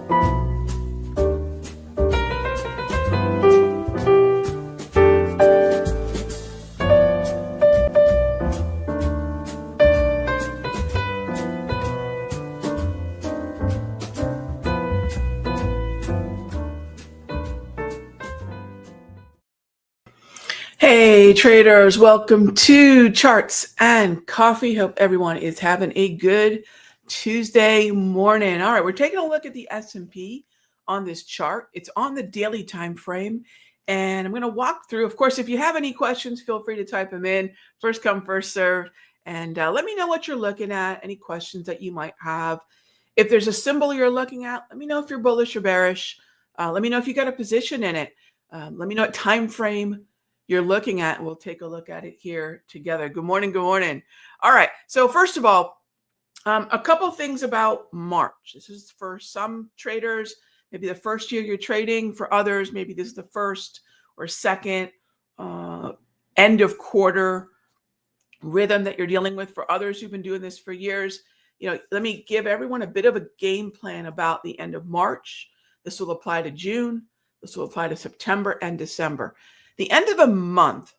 Hey traders, welcome to Charts and Coffee. Hope everyone is having a good Tuesday morning. All right, we're taking a look at the S&P on this chart. It's on the daily time frame, and I'm going to walk through. Of course, if you have any questions, feel free to type them in. First come, first serve, and let me know what you're looking at, any questions that you might have. If there's a symbol you're looking at, let me know if you're bullish or bearish. Let me know if you got a position in it. Let me know what time frame you're looking at, and we'll take a look at it here together. Good morning. Good morning. All right. So first of all, a couple things about March. This is for some traders, maybe the first year you're trading. For others, maybe this is the first or second end of quarter rhythm that you're dealing with. For others who've been doing this for years, let me give everyone a bit of a game plan about the end of March. This will apply to June. This will apply to September and December. The end of a month,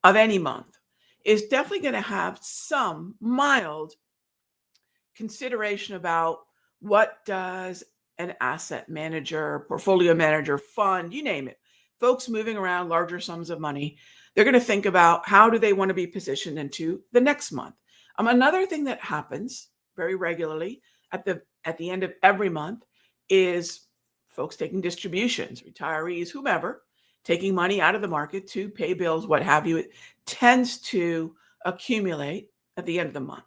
of any month, is definitely going to have some mild consideration about what does an asset manager, portfolio manager, fund, you name it, folks moving around larger sums of money, they're going to think about how do they want to be positioned into the next month. Another thing that happens very regularly at the end of every month is folks taking distributions, retirees, whomever, taking money out of the market to pay bills, what have you. It tends to accumulate at the end of the month.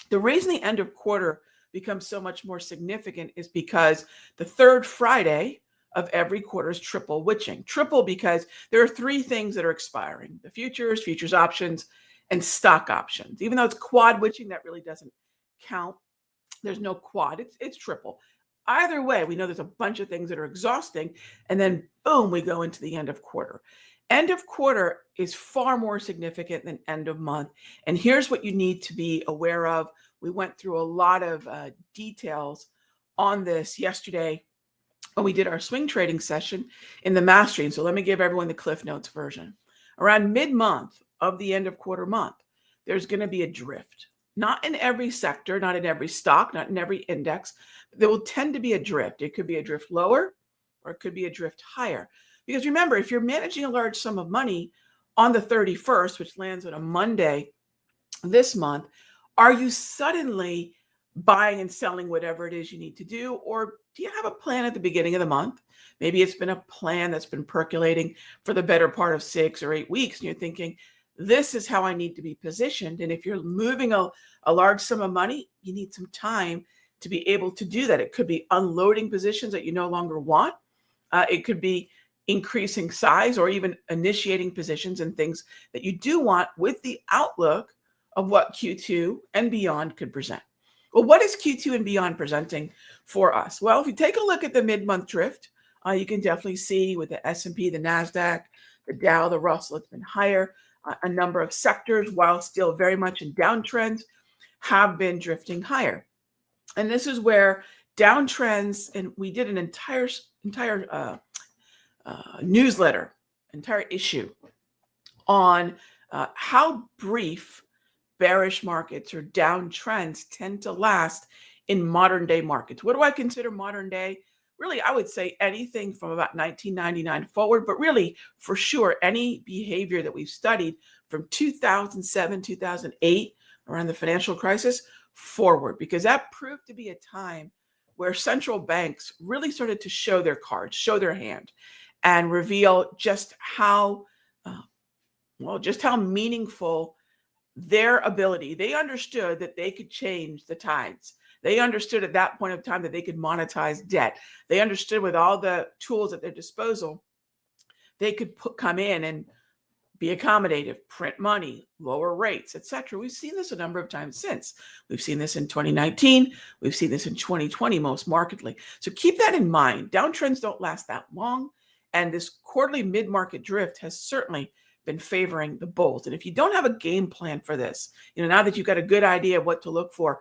The reason the end of quarter becomes so much more significant is because the third Friday of every quarter is triple witching. Triple because there are three things that are expiring: the futures options, and stock options. Even though it's quad witching, that really doesn't count. There's no quad, it's triple. Either way, we know there's a bunch of things that are exhausting, and then boom, we go into the end of quarter. End of quarter is far more significant than end of month. And here's what you need to be aware of. We went through a lot of details on this yesterday when we did our swing trading session in the mastery. So let me give everyone the Cliff Notes version. Around mid-month of the end of quarter month, there's going to be a drift. Not in every sector, not in every stock, not in every index. There will tend to be a drift. It could be a drift lower, or it could be a drift higher. Because remember, if you're managing a large sum of money on the 31st, which lands on a Monday this month, are you suddenly buying and selling whatever it is you need to do? Or do you have a plan at the beginning of the month? Maybe it's been a plan that's been percolating for the better part of 6 or 8 weeks, and you're thinking, this is how I need to be positioned. And if you're moving a large sum of money, you need some time to be able to do that. It could be unloading positions that you no longer want. It could be increasing size, or even initiating positions and things that you do want, with the outlook of what Q2 and beyond could present. Well, what is Q2 and beyond presenting for us? Well, if you take a look at the mid-month drift, you can definitely see with the S&P, the NASDAQ, the Dow, the Russell, it's been higher. A number of sectors, while still very much in downtrends, have been drifting higher. And this is where downtrends, and we did an entire newsletter, entire issue on how brief bearish markets or downtrends tend to last in modern day markets. What do I consider modern day? Really, I would say anything from about 1999 forward, but really, for sure, any behavior that we've studied from 2007, 2008, around the financial crisis forward, because that proved to be a time where central banks really started to show their cards, show their hand, and reveal just how meaningful their ability. They understood that they could change the tides. They understood at that point of time that they could monetize debt. They understood with all the tools at their disposal, they could come in and be accommodative, print money, lower rates, etc. We've seen this a number of times since. We've seen this in 2019. We've seen this in 2020 most markedly. So keep that in mind. Downtrends don't last that long. And this quarterly mid-market drift has certainly been favoring the bulls. And if you don't have a game plan for this, now that you've got a good idea of what to look for,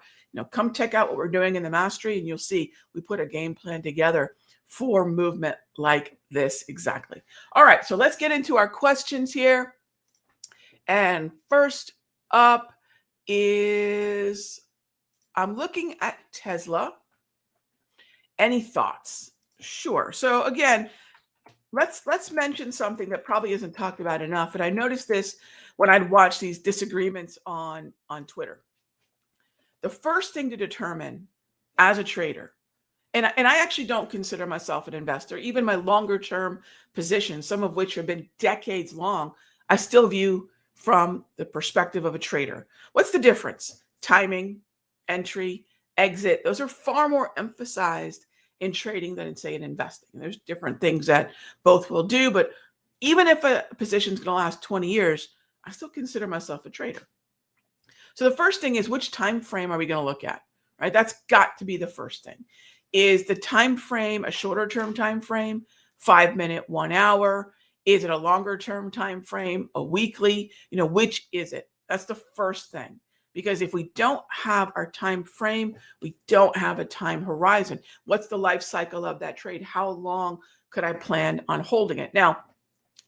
come check out what we're doing in the mastery, and you'll see we put a game plan together for movement like this exactly. All right, so let's get into our questions here. And first up is, I'm looking at Tesla. Any thoughts? Sure. So again, let's mention something that probably isn't talked about enough. And I noticed this when I'd watch these disagreements on Twitter. The first thing to determine as a trader, and I actually don't consider myself an investor, even my longer term positions, some of which have been decades long, I still view from the perspective of a trader. What's the difference? Timing, entry, exit, those are far more emphasized in trading than in, say, in investing. There's different things that both will do, but even if a position is going to last 20 years, I still consider myself a trader. So the first thing is, which time frame are we going to look at? Right? That's got to be the first thing. Is the time frame a shorter term time frame, 5 minute, 1 hour? Is it a longer term time frame, a weekly? Which is it? That's the first thing. Because if we don't have our time frame, we don't have a time horizon. What's the life cycle of that trade? How long could I plan on holding it? Now,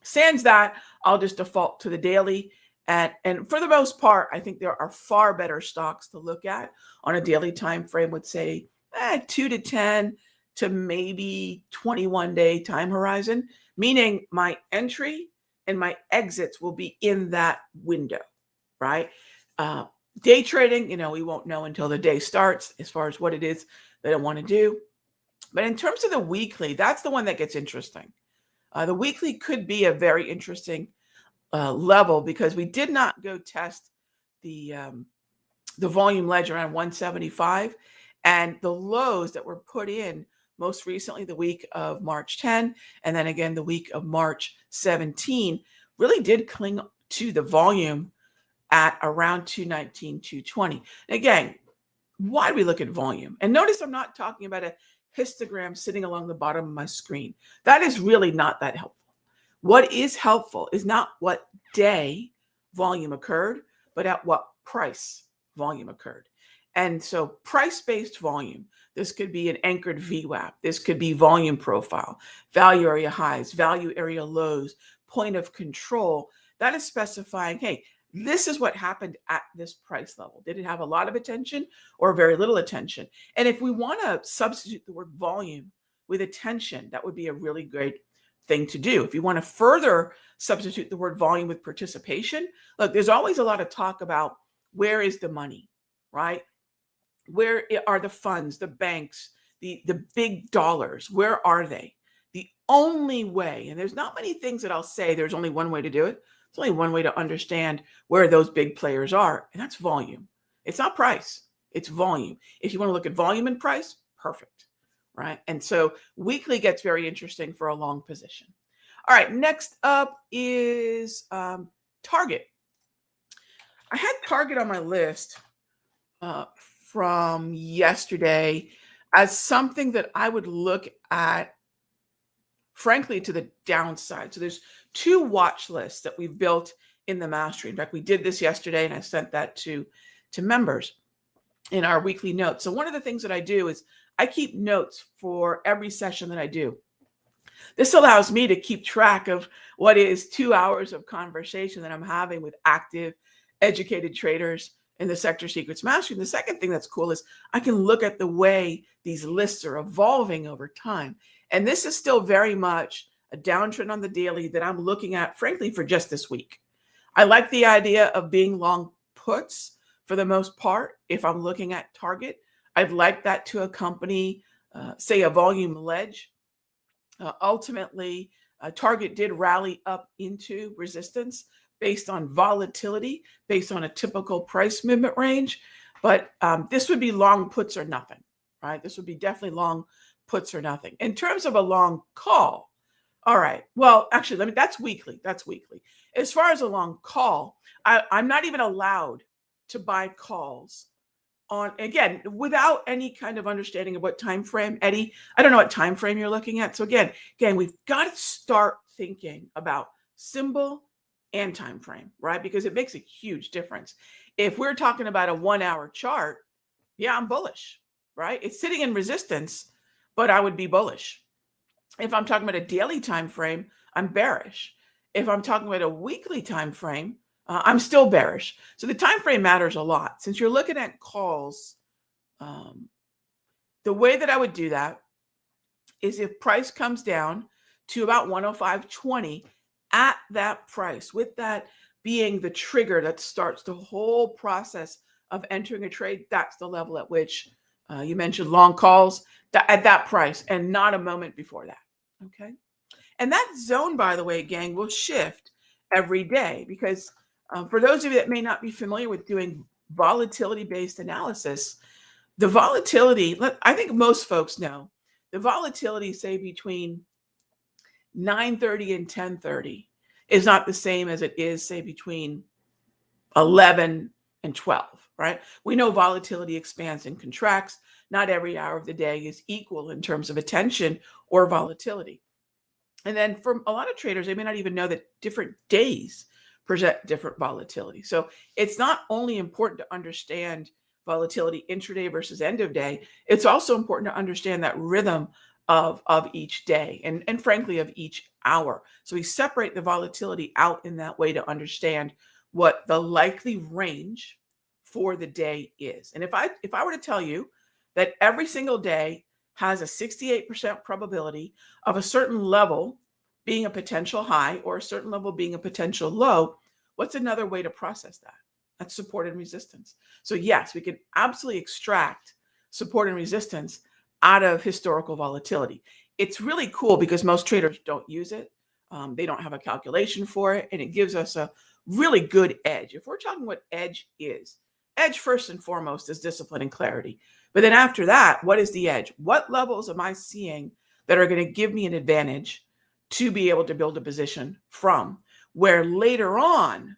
sans that, I'll just default to the daily. And for the most part, I think there are far better stocks to look at on a daily time frame with, say, 2 to 10 to maybe 21-day time horizon, meaning my entry and my exits will be in that window, right? Day trading, we won't know until the day starts as far as what it is that I want to do. But in terms of the weekly, that's the one that gets interesting. The weekly could be a very interesting level, because we did not go test the volume ledge around 175, and the lows that were put in most recently the week of March 10, and then again the week of March 17, really did cling to the volume at around 219, 220. Again, why do we look at volume? And notice I'm not talking about a histogram sitting along the bottom of my screen. That is really not that helpful. What is helpful is not what day volume occurred, but at what price volume occurred. And so price-based volume, this could be an anchored VWAP. This could be volume profile, value area highs, value area lows, point of control. That is specifying, hey, this is what happened at this price level. Did it have a lot of attention or very little attention? And if we want to substitute the word volume with attention, that would be a really great thing to do. If you want to further substitute the word volume with participation, look, there's always a lot of talk about where is the money, right? Where are the funds, the banks, the big dollars? Where are they? The only way, and there's not many things that I'll say there's only one way to do it. It's only one way to understand where those big players are, and that's volume. It's not price, it's volume. If you want to look at volume and price, perfect, right? And so weekly gets very interesting for a long position. All right, next up is Target. I had Target on my list from yesterday as something that I would look at, frankly, to the downside. So there's 2 watch lists that we've built in the mastery. In fact, we did this yesterday, and I sent that to members in our weekly notes. So one of the things that I do is I keep notes for every session that I do. This allows me to keep track of what is 2 hours of conversation that I'm having with active, educated traders in the Sector Secrets Mastery. And the second thing that's cool is I can look at the way these lists are evolving over time. And this is still very much a downtrend on the daily that I'm looking at, frankly, for just this week. I like the idea of being long puts for the most part. If I'm looking at Target, I'd like that to accompany, say, a volume ledge. Ultimately, Target did rally up into resistance based on volatility, based on a typical price movement range. But this would be long puts or nothing, right? This would be definitely long puts or nothing. In terms of a long call, all right, well, actually, that's weekly. That's weekly. As far as a long call, I'm not even allowed to buy calls on, again, without any kind of understanding of what time frame. Eddie, I don't know what time frame you're looking at. So again, we've got to start thinking about symbol and time frame, right? Because it makes a huge difference. If we're talking about a 1 hour chart, yeah, I'm bullish, right? It's sitting in resistance, but I would be bullish. If I'm talking about a daily time frame, I'm bearish. If I'm talking about a weekly time frame, I'm still bearish. So the time frame matters a lot. Since you're looking at calls, um, the way that I would do that is if price comes down to about 105.20 at that price, with that being the trigger that starts the whole process of entering a trade, that's the level at which you mentioned long calls at that price and not a moment before that. Okay. And that zone, by the way, gang, will shift every day because for those of you that may not be familiar with doing volatility based analysis, the volatility, I think most folks know, the volatility, say between 9:30 and 10:30 is not the same as it is, say, between 11 and 12, right? We know volatility expands and contracts. Not every hour of the day is equal in terms of attention or volatility. And then for a lot of traders, they may not even know that different days present different volatility. So it's not only important to understand volatility intraday versus end of day, it's also important to understand that rhythm of each day and frankly of each hour. So we separate the volatility out in that way to understand what the likely range for the day is. And if I were to tell you that every single day has a 68% probability of a certain level being a potential high or a certain level being a potential low, what's another way to process that? That's support and resistance. So yes, we can absolutely extract support and resistance out of historical volatility. It's really cool because most traders don't use it. They don't have a calculation for it, and it gives us a really good edge. If we're talking what edge is, edge first and foremost is discipline and clarity. But then after that, what is the edge? What levels am I seeing that are going to give me an advantage to be able to build a position from, where later on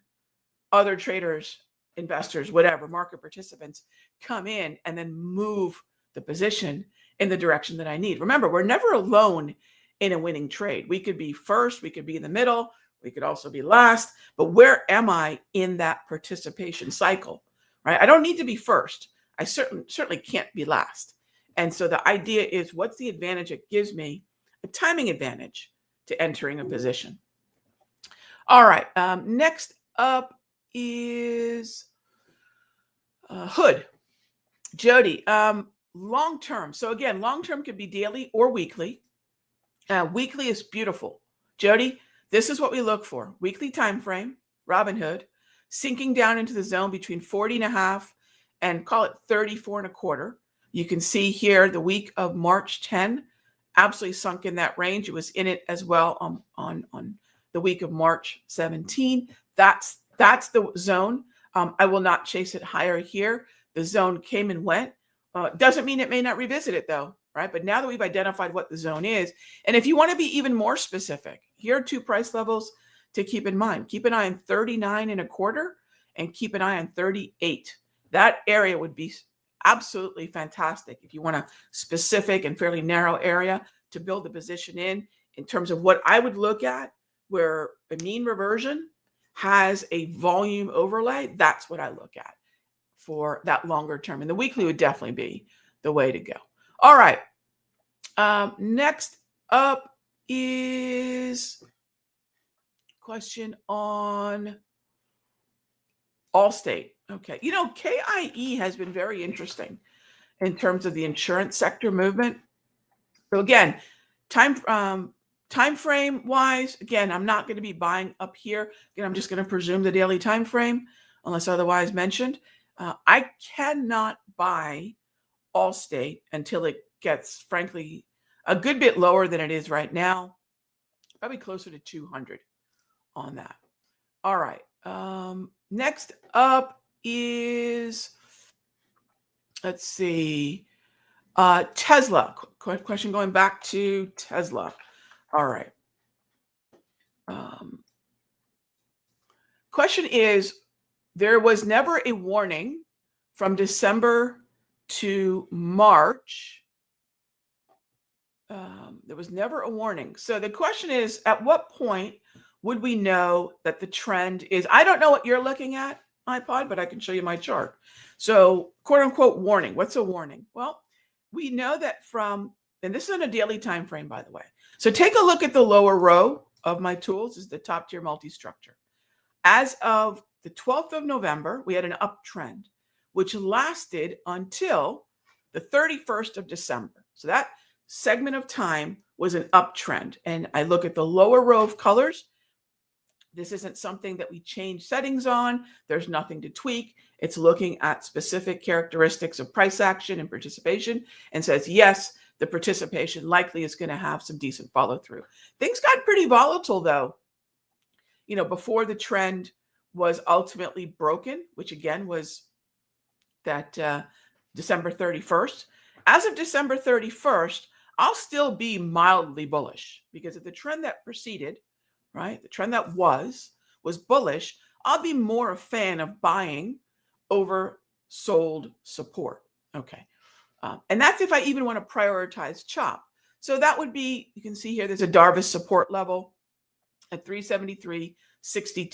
other traders, investors, whatever, market participants come in and then move the position in the direction that I need. Remember, we're never alone in a winning trade. We could be first, we could be in the middle, we could also be last, but where am I in that participation cycle, right? I don't need to be first. I certainly can't be last. And so the idea is, what's the advantage it gives me? A timing advantage to entering a position. All right. Next up is Hood. Jody, long term. So again, long term could be daily or weekly. Weekly is beautiful. Jody, this is what we look for. Weekly time frame, Robinhood, sinking down into the zone between 40.5 and call it 34.25. You can see here the week of March 10, absolutely sunk in that range. It was in it as well on the week of March 17. That's the zone. I will not chase it higher here. The zone came and went. Doesn't mean it may not revisit it though, right? But now that we've identified what the zone is, and if you want to be even more specific, here are two price levels to keep in mind. Keep an eye on 39.25 and keep an eye on 38. That area would be absolutely fantastic if you want a specific and fairly narrow area to build the position in terms of what I would look at, where a mean reversion has a volume overlay. That's what I look at for that longer term. And the weekly would definitely be the way to go. All right. Next up is question on Allstate. Okay. You know, KIE has been very interesting in terms of the insurance sector movement. So again, time frame wise, again, I'm not going to be buying up here. Again, I'm just going to presume the daily time frame unless otherwise mentioned. I cannot buy Allstate until it gets, frankly, a good bit lower than it is right now, probably closer to 200 on that. All right. Next up is, let's see, Tesla. Question going back to Tesla. All right. Question is, there was never a warning from December to March. There was never a warning. So the question is, at what point would we know that the trend is, I don't know what you're looking at, iPod, but I can show you my chart. So quote unquote warning. What's a warning? Well, we know that and this is in a daily time frame, by the way. So take a look at the lower row of my tools. This is the top tier multi-structure. As of the 12th of November, we had an uptrend, which lasted until the 31st of December. So that segment of time was an uptrend. And I look at the lower row of colors. This isn't something that we change settings on. There's nothing to tweak. It's looking at specific characteristics of price action and participation and says, yes, the participation likely is going to have some decent follow through. Things got pretty volatile, though, before the trend was ultimately broken, which again was that December 31st. As of December 31st, I'll still be mildly bullish because if the trend that preceded, right, the trend that was bullish, I'll be more a fan of buying over sold support. Okay. And that's if I even want to prioritize chop. So that would be, you can see here, there's a Darvis support level at 373.62.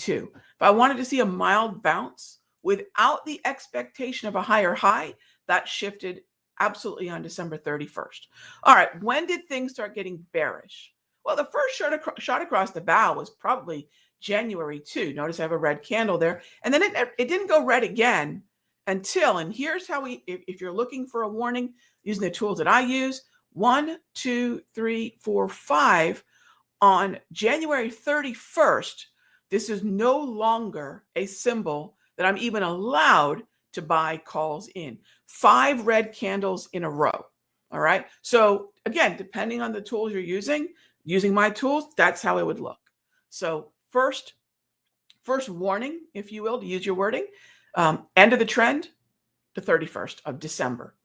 If I wanted to see a mild bounce without the expectation of a higher high, that shifted absolutely on December 31st. All right. When did things start getting bearish? Well, the first shot across the bow was probably January 2. Notice I have a red candle there. And then it didn't go red again until, and here's how if you're looking for a warning using the tools that I use, 1, 2, 3, 4, 5, on January 31st, this is no longer a symbol that I'm even allowed to buy calls in. 5 red candles in a row. All right. So again, depending on the tools you're using my tools, that's how it would look. So first warning, if you will, to use your wording, end of the trend, the 31st of December.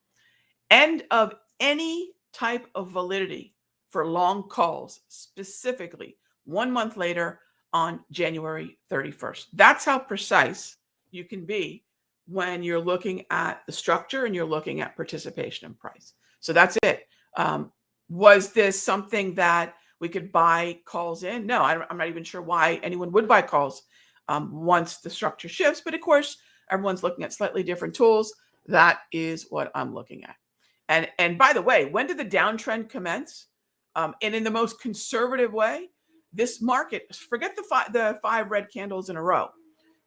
End of any type of validity for long calls, specifically 1 month later on January 31st. That's how precise you can be when you're looking at the structure and you're looking at participation and price. So that's it. Was this something that we could buy calls in? No, I'm not even sure why anyone would buy calls once the structure shifts. But of course, everyone's looking at slightly different tools. That is what I'm looking at. And by the way, when did the downtrend commence? And in the most conservative way, this market, forget the 5 red candles in a row.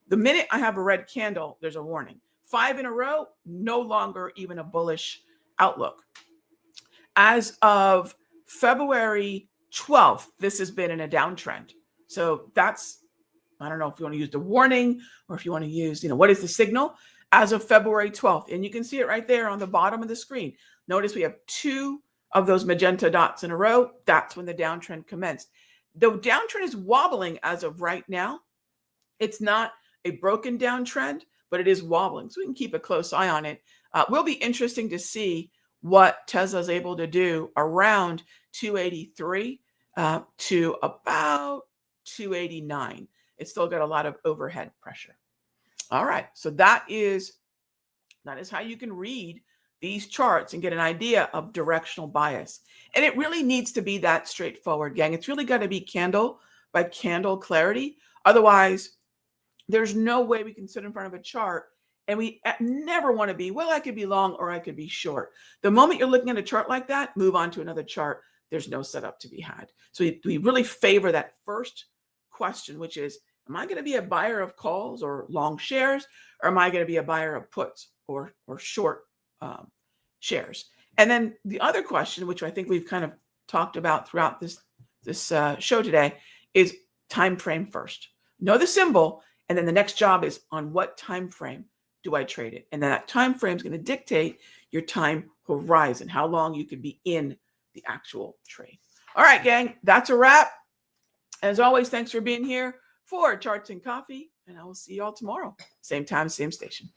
The minute I have a red candle, there's a warning. 5 in a row, no longer even a bullish outlook. As of February 12th, this has been in a downtrend. So that's, I don't know if you want to use the warning or if you want to use, what is the signal? As of February 12th, and you can see it right there on the bottom of the screen. Notice we have 2 of those magenta dots in a row. That's when the downtrend commenced. The downtrend is wobbling as of right now. It's not a broken downtrend, but it is wobbling. So we can keep a close eye on it. Will be interesting to see what Tesla is able to do around 283 to about 289. It's still got a lot of overhead pressure. All right. So that is how you can read these charts and get an idea of directional bias. And it really needs to be that straightforward, gang. It's really got to be candle by candle clarity. Otherwise, there's no way we can sit in front of a chart and we never want to be, well, I could be long or I could be short. The moment you're looking at a chart like that, move on to another chart. There's no setup to be had. So we really favor that first question, which is, am I going to be a buyer of calls or long shares, or am I going to be a buyer of puts or short shares? And then the other question, which I think we've kind of talked about throughout this show today, is time frame first. Know the symbol, and then the next job is on what time frame do I trade it? And then that time frame is going to dictate your time horizon, how long you could be in the actual trade. All right, gang, that's a wrap. As always, thanks for being here for Charts and Coffee, and I will see you all tomorrow. Same time, same station.